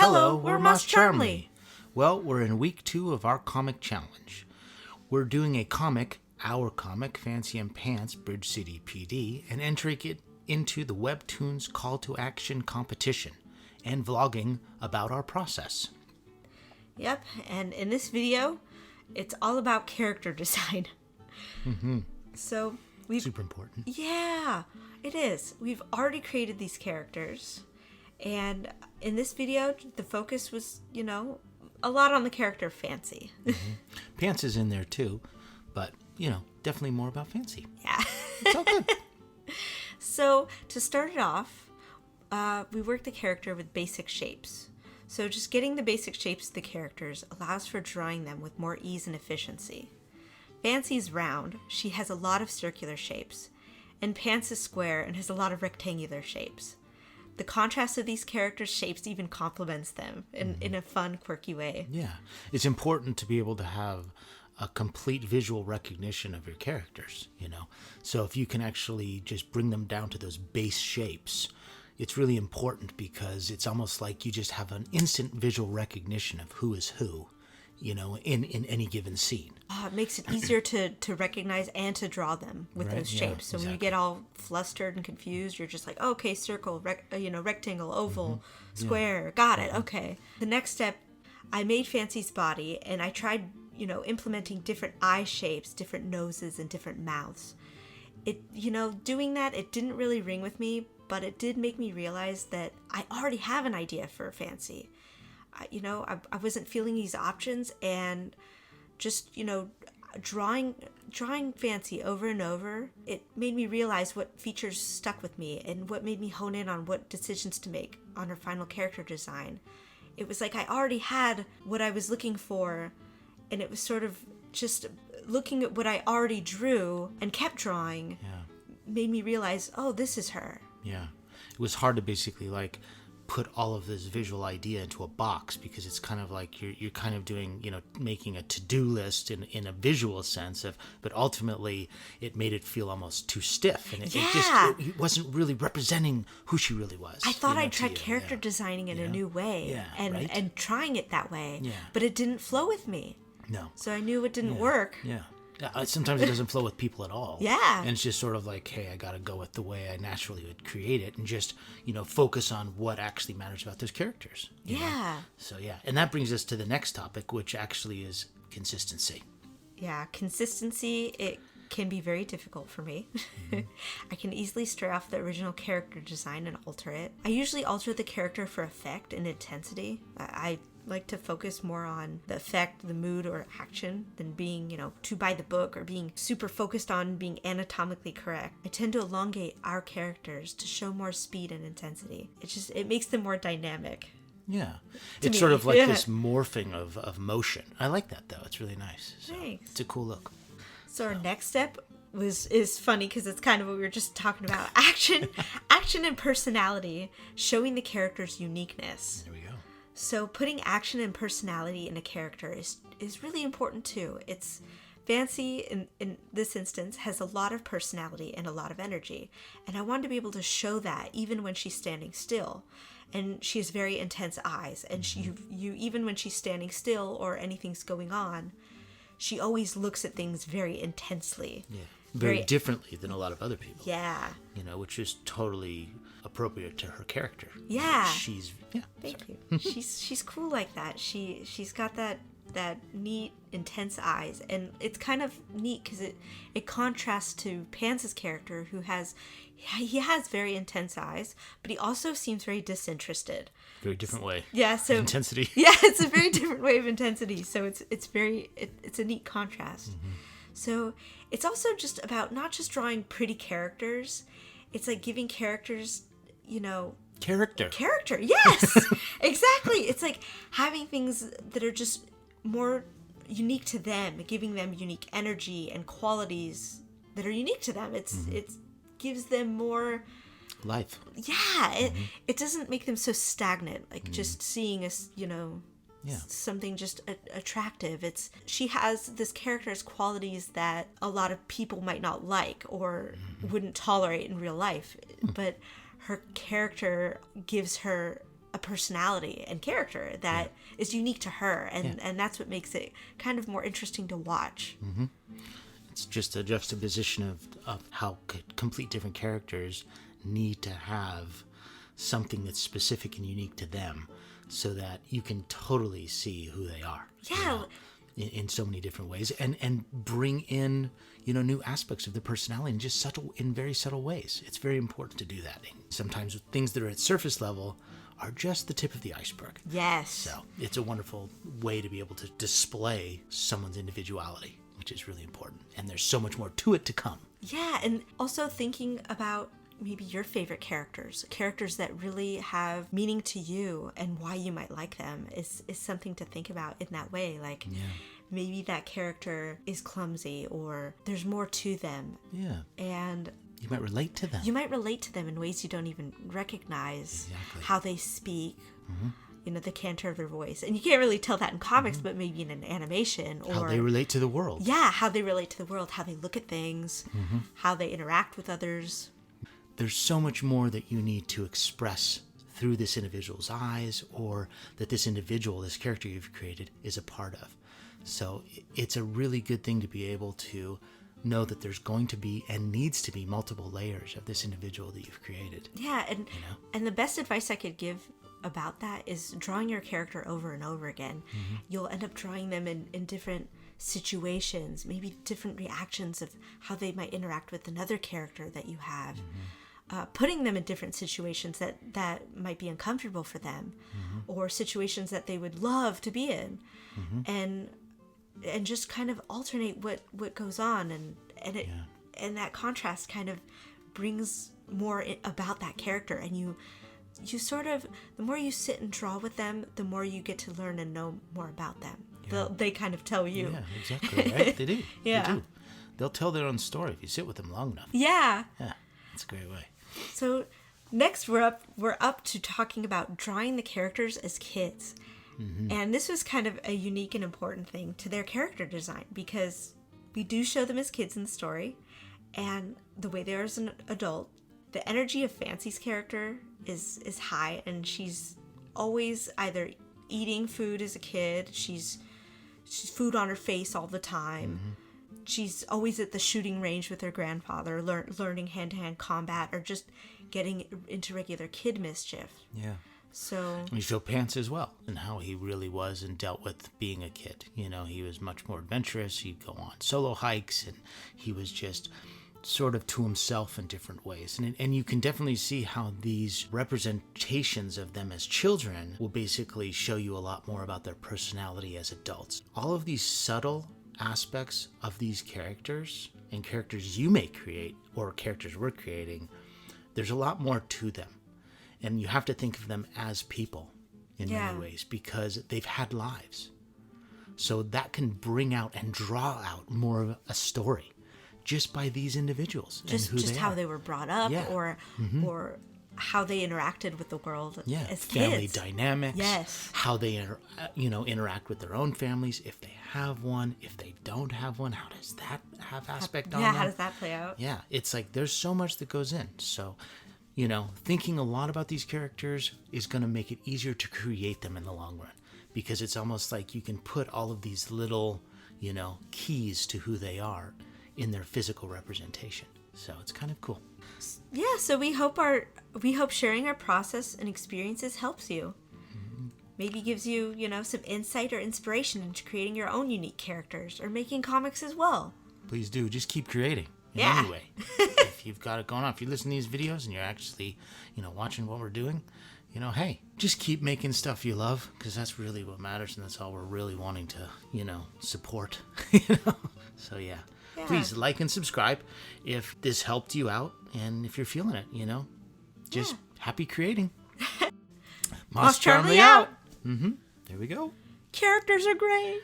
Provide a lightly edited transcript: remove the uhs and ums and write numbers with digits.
Hello, we're Mosscharmly. Well, we're in week 2 of our comic challenge. We're doing our comic, Fancy and Pants, Bridge City PD, and entering it into the Webtoons Call to Action competition, and vlogging about our process. Yep, and in this video, it's all about character design. So Super important. Yeah, it is. We've already created these characters, and in this video, the focus was, a lot on the character Fancy. Pants is in there too, but, definitely more about Fancy. Yeah. It's all good. So, to start it off, we worked the character with basic shapes. So just getting the basic shapes of the characters allows for drawing them with more ease and efficiency. Fancy's round, she has a lot of circular shapes, and Pants is square and has a lot of rectangular shapes. The contrast of these characters' shapes even complements them in a fun, quirky way. Yeah, it's important to be able to have a complete visual recognition of your characters, So if you can actually just bring them down to those base shapes, it's really important because it's almost like you just have an instant visual recognition of who is who, in any given scene. It makes it easier to recognize and to draw them with those shapes. So when you get all flustered and confused, you're just like, oh, okay, circle, rectangle, oval, square, got it, okay. The next step, I made Fancy's body, and I tried, implementing different eye shapes, different noses, and different mouths. Doing that, it didn't really ring with me, but it did make me realize that I already have an idea for Fancy. I wasn't feeling these options, and just, drawing Fancy over and over, it made me realize what features stuck with me and what made me hone in on what decisions to make on her final character design. It was like I already had what I was looking for, and it was sort of just looking at what I already drew and kept drawing made me realize, oh, this is her. Yeah. It was hard to basically put all of this visual idea into a box, because it's kind of like you're kind of doing, making a to-do list in a visual sense but ultimately it made it feel almost too stiff, and it wasn't really representing who she really was. I thought I'd tried character designing in a new way and trying it that way, but it didn't flow with me. No. So I knew it didn't work. Yeah. Sometimes it doesn't flow with people at all. Yeah. And it's just sort of like, hey, I got to go with the way I naturally would create it and just, focus on what actually matters about those characters. You know? So, yeah. And that brings us to the next topic, which actually is consistency. Yeah, consistency, it can be very difficult for me. I can easily stray off the original character design and alter it. I usually alter the character for effect and intensity. I like to focus more on the effect, the mood, or action than being, too by the book or being super focused on being anatomically correct. I tend to elongate our characters to show more speed and intensity. It makes them more dynamic. Yeah. It's sort of like this morphing of motion. I like that, though. It's really nice. So Thanks. It's a cool look. So our next step is funny because it's kind of what we were just talking about. Action and personality, showing the character's uniqueness. There we go. So putting action and personality in a character is really important too. It's Fancy, in this instance, has a lot of personality and a lot of energy. And I wanted to be able to show that even when she's standing still. And she has very intense eyes. And you even when she's standing still or anything's going on, she always looks at things very intensely. Yeah. Very differently than a lot of other people. Yeah. Which is totally appropriate to her character. Yeah. Thank you. She's cool like that. She's got that neat, intense eyes, and it's kind of neat because it contrasts to Pants' character, who has very intense eyes, but he also seems very disinterested. Very different way. Yeah. So intensity. Yeah, it's a very different way of intensity. So it's a neat contrast. So it's also just about not just drawing pretty characters. It's like giving characters, Character, yes! Exactly. It's like having things that are just more unique to them, giving them unique energy and qualities that are unique to them. It gives them more life. Yeah. It doesn't make them so stagnant, like just seeing us, something just attractive. She has this character's qualities that a lot of people might not like or wouldn't tolerate in real life, but her character gives her a personality and character that is unique to her, and that's what makes it kind of more interesting to watch. It's just a juxtaposition of how complete different characters need to have something that's specific and unique to them, so that you can totally see who they are. Yeah. In so many different ways, and bring in new aspects of the personality in very subtle ways. It's very important to do that. Sometimes things that are at surface level are just the tip of the iceberg. Yes. So it's a wonderful way to be able to display someone's individuality, which is really important. And there's so much more to it to come. Yeah, and also thinking about maybe your favorite characters that really have meaning to you and why you might like them is something to think about in that way. Like, maybe that character is clumsy, or there's more to them. Yeah. And you might relate to them. You might relate to them in ways you don't even recognize. Exactly. How they speak, the canter of their voice. And you can't really tell that in comics, but maybe in an animation. Or how they relate to the world. Yeah, how they relate to the world, how they look at things, how they interact with others. There's so much more that you need to express through this individual's eyes, or that this individual, this character you've created, is a part of. So it's a really good thing to be able to know that there's going to be and needs to be multiple layers of this individual that you've created. Yeah, and the best advice I could give about that is drawing your character over and over again. You'll end up drawing them in different situations, maybe different reactions of how they might interact with another character that you have. Putting them in different situations that might be uncomfortable for them, or situations that they would love to be in, and just kind of alternate what goes on, and that contrast kind of brings more about that character, and you sort of, the more you sit and draw with them, the more you get to learn and know more about them. They kind of tell you. Yeah, exactly. Right? They do. Yeah. They do. They'll tell their own story if you sit with them long enough. Yeah. Yeah, that's a great way. So next we're up to talking about drawing the characters as kids. And this was kind of a unique and important thing to their character design, because we do show them as kids in the story, and the way they are as an adult. The energy of Fancy's character is high, and she's always either eating food as a kid, she's food on her face all the time. She's always at the shooting range with her grandfather, learning hand-to-hand combat, or just getting into regular kid mischief. Yeah. So we show Pants as well, and how he really was and dealt with being a kid. He was much more adventurous. He'd go on solo hikes, and he was just sort of to himself in different ways. And you can definitely see how these representations of them as children will basically show you a lot more about their personality as adults. All of these subtle aspects of these characters, and characters you may create, or characters we're creating, there's a lot more to them. And you have to think of them as people in many ways, because they've had lives. So that can bring out and draw out more of a story just by these individuals. Just how they were brought up, or how they interacted with the world as family kids. Dynamics. Yes. How they interact with their own families, if they have one, if they don't have one, how does that have aspect on them? Yeah, how does that play out? Yeah, it's like there's so much that goes in. So, thinking a lot about these characters is going to make it easier to create them in the long run, because it's almost like you can put all of these little, keys to who they are in their physical representation. So it's kind of cool. Yeah, so we hope sharing our process and experiences helps you. Maybe gives you, some insight or inspiration into creating your own unique characters, or making comics as well. Please do. Just keep creating. Yeah. Anyway, if you've got it going on, if you listen to these videos and you're actually, watching what we're doing, hey, just keep making stuff you love, because that's really what matters, and that's all we're really wanting to, support. So yeah. Please like and subscribe if this helped you out, and if you're feeling it, just happy creating. Mosscharmly out. There we go. Characters are great.